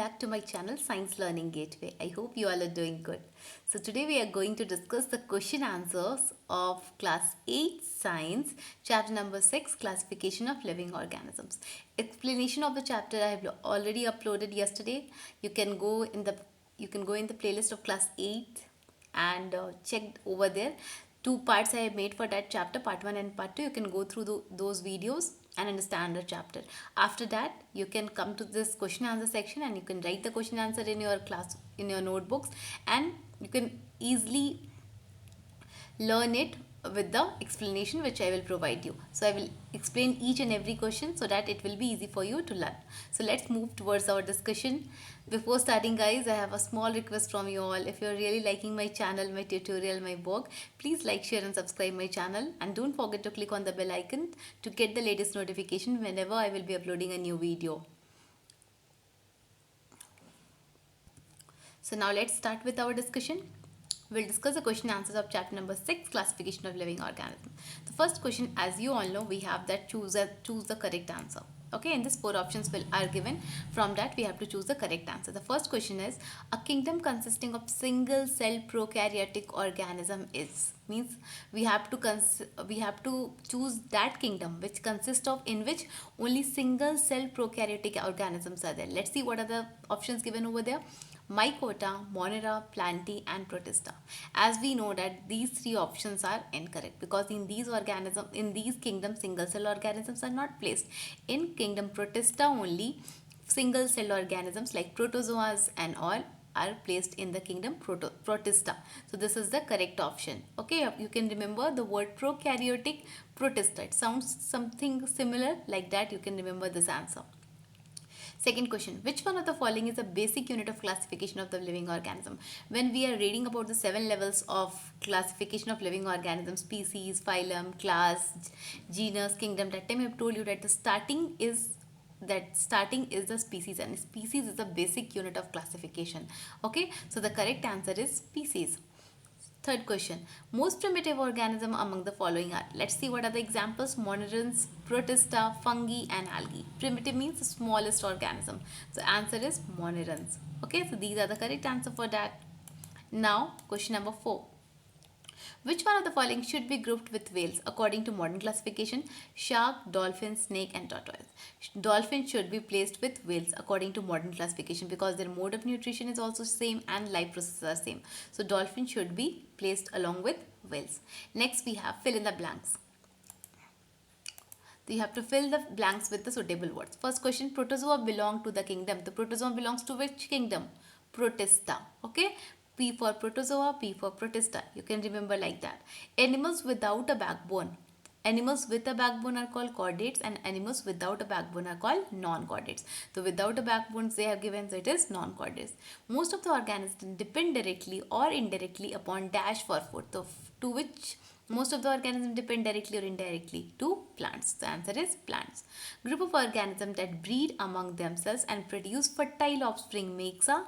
back to my channel Science Learning Gateway. I hope you all are doing good. So today we are going to discuss the question answers of class 8 science chapter number 6 classification of living organisms. Explanation of the chapter I have already uploaded yesterday. You can go in the playlist of class 8 and check over there. Two parts I have made for that chapter, part 1 and part 2. You can go through those videos and understand the chapter. After that, you can come to this question answer section and you can write the question answer in your class, in your notebooks, and you can easily learn it with the explanation which I will provide you. So I will explain each and every question so that it will be easy for you to learn. So let's move towards our discussion. Before starting, guys, I have a small request from you all. If you're really liking my channel, my tutorial, my blog, please like, share and subscribe my channel, and don't forget to click on the bell icon to get the latest notification whenever I will be uploading a new video. So now let's start with our discussion. We'll discuss the question answers of chapter number 6, classification of living organisms. The first question, as you all know, we have that choose the correct answer. Okay, and these 4 options are given. From that, we have to choose the correct answer. The first question is, a kingdom consisting of single cell prokaryotic organism is, means we have to choose that kingdom which consists of, in which only single cell prokaryotic organisms are there. Let's see what are the options given over there. Mycota, Monera, Plantae and Protista. As we know that these 3 options are incorrect, because in these kingdoms, single cell organisms are not placed. In kingdom Protista only, single cell organisms like protozoas and all are placed in the kingdom Protista. So this is the correct option. Okay, you can remember the word prokaryotic, Protista. It sounds something similar like that. You can remember this answer. Second question, which one of the following is a basic unit of classification of the living organism? When we are reading about the 7 levels of classification of living organisms, species, phylum, class, genus, kingdom, that time I have told you that the starting is the species, and species is the basic unit of classification. Okay, so the correct answer is species. Third question, most primitive organism among the following are, let's see what are the examples: monerans, protista, fungi and algae. Primitive means the smallest organism. So answer is monerans. Okay, so these are the correct answer for that. Now question number 4. Which one of the following should be grouped with whales according to modern classification? Shark, dolphin, snake and tortoise. Dolphin should be placed with whales according to modern classification, because their mode of nutrition is also same and life processes are same. So dolphin should be placed along with whales. Next we have fill in the blanks. So you have to fill the blanks with the suitable words. First question, protozoa belong to the kingdom. The protozoa belongs to which kingdom? Protista. Okay. P for protozoa, P for protista. You can remember like that. Animals without a backbone. Animals with a backbone are called chordates, and animals without a backbone are called non-chordates. So without a backbone they have given, so it is non-chordates. Most of the organisms depend directly or indirectly upon dash for food. So to which most of the organisms depend directly or indirectly? To plants. The answer is plants. Group of organisms that breed among themselves and produce fertile offspring makes a,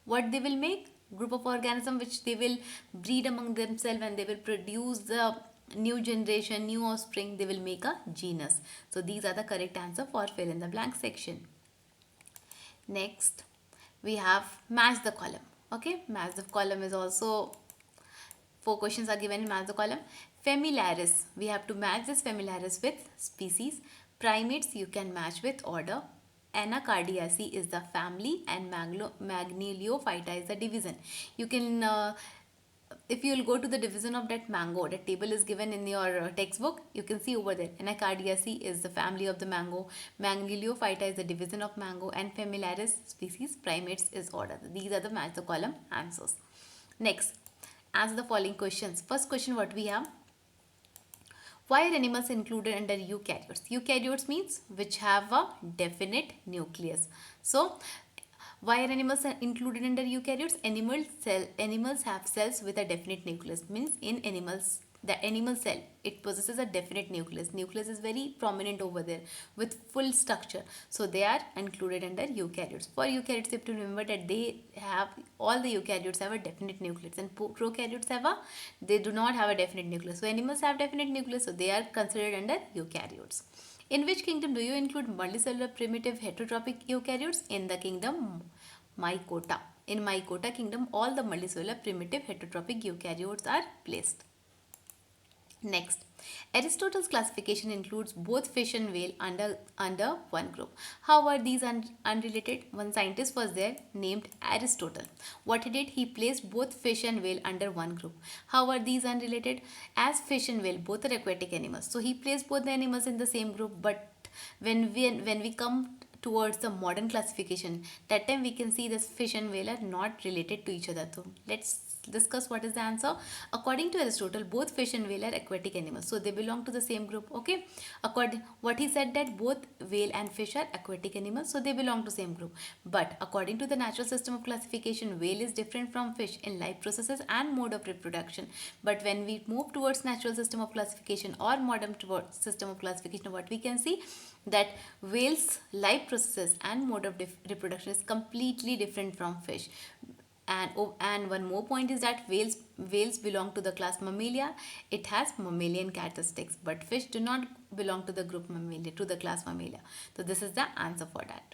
what they will make? Group of organisms which they will breed among themselves and they will produce the new generation, new offspring, they will make a genus. So these are the correct answer for fill in the blank section. Next we have match the column. Okay, match the column is also 4 questions are given in match the column. Familiaris, we have to match this familiaris with species. Primates you can match with order. Anacardiaceae is the family and Magnoliophyta is the division. You can if you will go to the division of that mango, that table is given in your textbook, you can see over there Anacardiaceae is the family of the mango, Magnoliophyta is the division of mango, and Familiaris species, primates is order. These are the match the column answers. Next, answer the following questions. First question, what we have: why are animals included under eukaryotes? Eukaryotes means which have a definite nucleus. So why are animals included under eukaryotes? Animals have cells with a definite nucleus. Means in animals, the animal cell, it possesses a definite nucleus. Nucleus is very prominent over there with full structure. So they are included under eukaryotes. For eukaryotes, you have to remember that all the eukaryotes have a definite nucleus, and prokaryotes they do not have a definite nucleus. So animals have definite nucleus, so they are considered under eukaryotes. In which kingdom do you include multicellular primitive heterotrophic eukaryotes? In the kingdom mycota. In mycota kingdom, all the multicellular primitive heterotrophic eukaryotes are placed. Next, Aristotle's classification includes both fish and whale under one group. How are these unrelated? One scientist was there named Aristotle. What he did, he placed both fish and whale under one group. How are these unrelated? As fish and whale both are aquatic animals, so he placed both the animals in the same group. But when we come towards the modern classification, that time we can see this fish and whale are not related to each other. So let's discuss what is the answer. According to Aristotle, both fish and whale are aquatic animals, so they belong to the same group. Okay, according what he said, that both whale and fish are aquatic animals, so they belong to same group. But according to the natural system of classification, whale is different from fish in life processes and mode of reproduction. But when we move towards natural system of classification or modern system of classification, what we can see, that whales life processes and mode of reproduction is completely different from fish. And one more point is that whales belong to the class Mammalia. It has mammalian characteristics, but fish do not belong to the group Mammalia, to the class Mammalia. So this is the answer for that.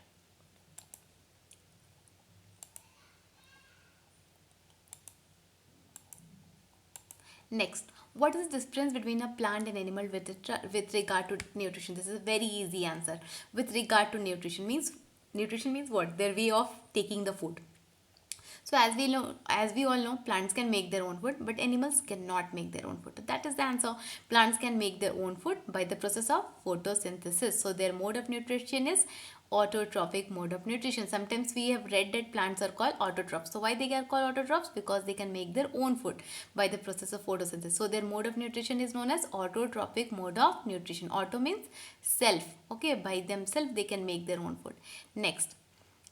Next, what is the difference between a plant and animal with regard to nutrition? This is a very easy answer. With regard to nutrition means what? Their way of taking the food. So as we all know, plants can make their own food, but animals cannot make their own food. So that is the answer. Plants can make their own food by the process of photosynthesis. So their mode of nutrition is autotrophic mode of nutrition. Sometimes we have read that plants are called autotrophs. So why they are called autotrophs? Because they can make their own food by the process of photosynthesis. So their mode of nutrition is known as autotrophic mode of nutrition. Auto means self. Okay, by themselves they can make their own food. Next,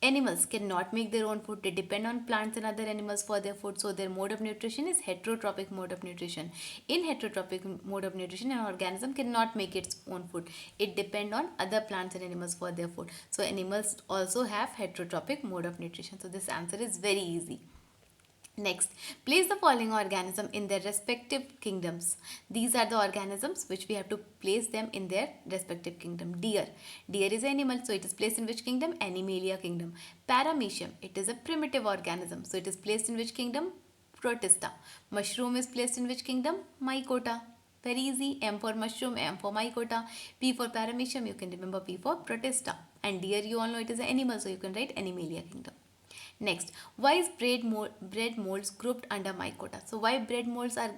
animals cannot make their own food. They depend on plants and other animals for their food. So their mode of nutrition is heterotrophic mode of nutrition. In heterotrophic mode of nutrition, an organism cannot make its own food. It depends on other plants and animals for their food. So animals also have heterotrophic mode of nutrition. So this answer is very easy. Next, place the following organism in their respective kingdoms. These are the organisms which we have to place them in their respective kingdom. Deer. Deer is an animal, so it is placed in which kingdom? Animalia kingdom. Paramecium. It is a primitive organism, so it is placed in which kingdom? Protista. Mushroom is placed in which kingdom? Mycota. Very easy. M for mushroom, M for mycota. P for paramecium. You can remember P for protista. And deer, you all know it is an animal, so you can write Animalia kingdom. Next, why is bread molds grouped under mycota? So why bread molds are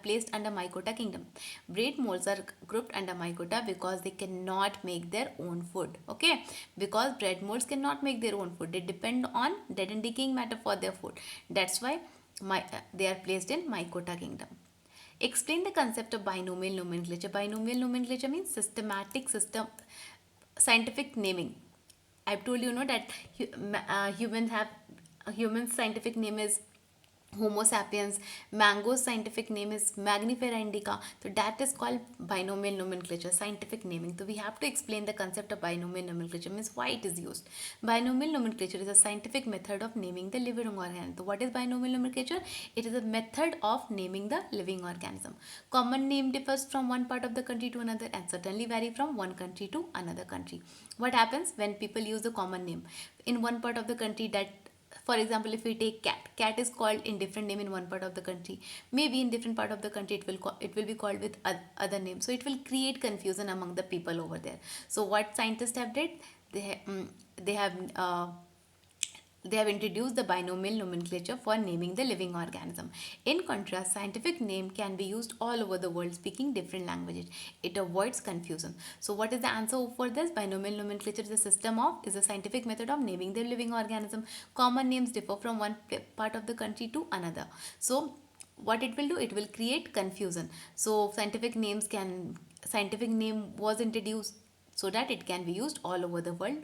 placed under mycota kingdom? Bread molds are grouped under mycota because they cannot make their own food. Okay, because bread molds cannot make their own food. They depend on dead and decaying matter for their food. That's why they are placed in mycota kingdom. Explain the concept of binomial nomenclature. Binomial nomenclature means scientific naming. I've told you know that human scientific name is Homo sapiens. Mango's scientific name is Mangifera indica. So that is called binomial nomenclature, scientific naming. So we have to explain the concept of binomial nomenclature, means why it is used. Binomial nomenclature is a scientific method of naming the living organism. So what is binomial nomenclature? It is a method of naming the living organism. Common name differs from one part of the country to another and certainly vary from one country to another country. What happens when people use the common name? In one part of the country, that for example, if we take cat is called in different name in one part of the country. Maybe in different part of the country it will be called with other names. So it will create confusion among the people over there. So what scientists have did, they have introduced the binomial nomenclature for naming the living organism. In contrast, scientific name can be used all over the world speaking different languages. It avoids confusion. So what is the answer for this? Binomial nomenclature is a scientific method of naming the living organism. Common names differ from one part of the country to another. So what it will do? It will create confusion. So scientific name was introduced so that it can be used all over the world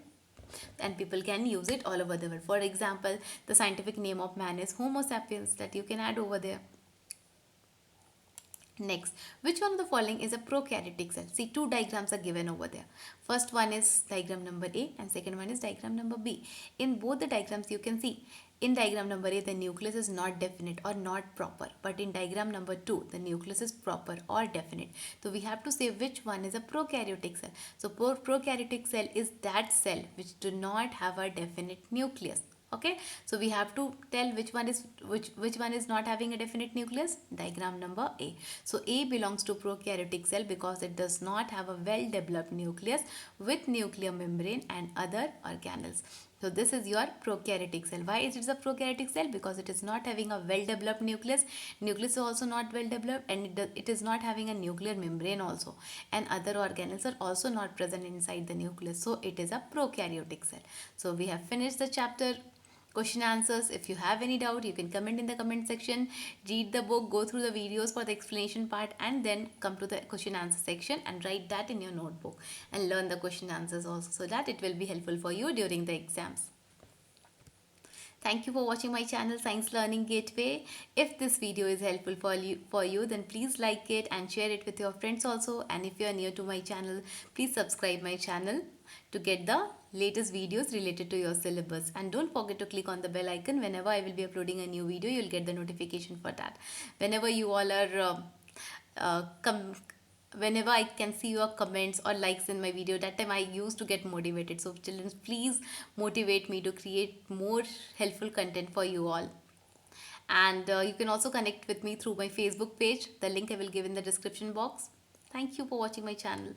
and people can use it all over the world. For example, the scientific name of man is Homo sapiens, that you can add over there. Next, which one of the following is a prokaryotic cell? See, two diagrams are given over there. First one is diagram number A and second one is diagram number B. In both the diagrams you can see, in diagram number A, the nucleus is not definite or not proper. But in diagram number 2, the nucleus is proper or definite. So we have to say which one is a prokaryotic cell. So prokaryotic cell is that cell which do not have a definite nucleus. Okay, so we have to tell which one is not having a definite nucleus. Diagram number A. So A belongs to prokaryotic cell because it does not have a well developed nucleus with nuclear membrane and other organelles. So this is your prokaryotic cell. Why is it a prokaryotic cell? Because it is not having a well developed nucleus. Nucleus is also not well developed, and it is not having a nuclear membrane also, and other organelles are also not present inside the nucleus. So it is a prokaryotic cell. So we have finished the chapter question answers. If you have any doubt, you can comment in the comment section, read the book, go through the videos for the explanation part, and then come to the question answer section and write that in your notebook and learn the question answers also, so that it will be helpful for you during the exams. Thank you for watching my channel Science Learning Gateway. If this video is helpful for you, then please like it and share it with your friends also. And if you are new to my channel, please subscribe my channel to get the latest videos related to your syllabus. And don't forget to click on the bell icon. Whenever I will be uploading a new video, you'll get the notification for that. Whenever you all are whenever I can see your comments or likes in my video, that time I used to get motivated. So children, please motivate me to create more helpful content for you all. And you can also connect with me through my Facebook page. The link I will give in the description box. Thank you for watching my channel.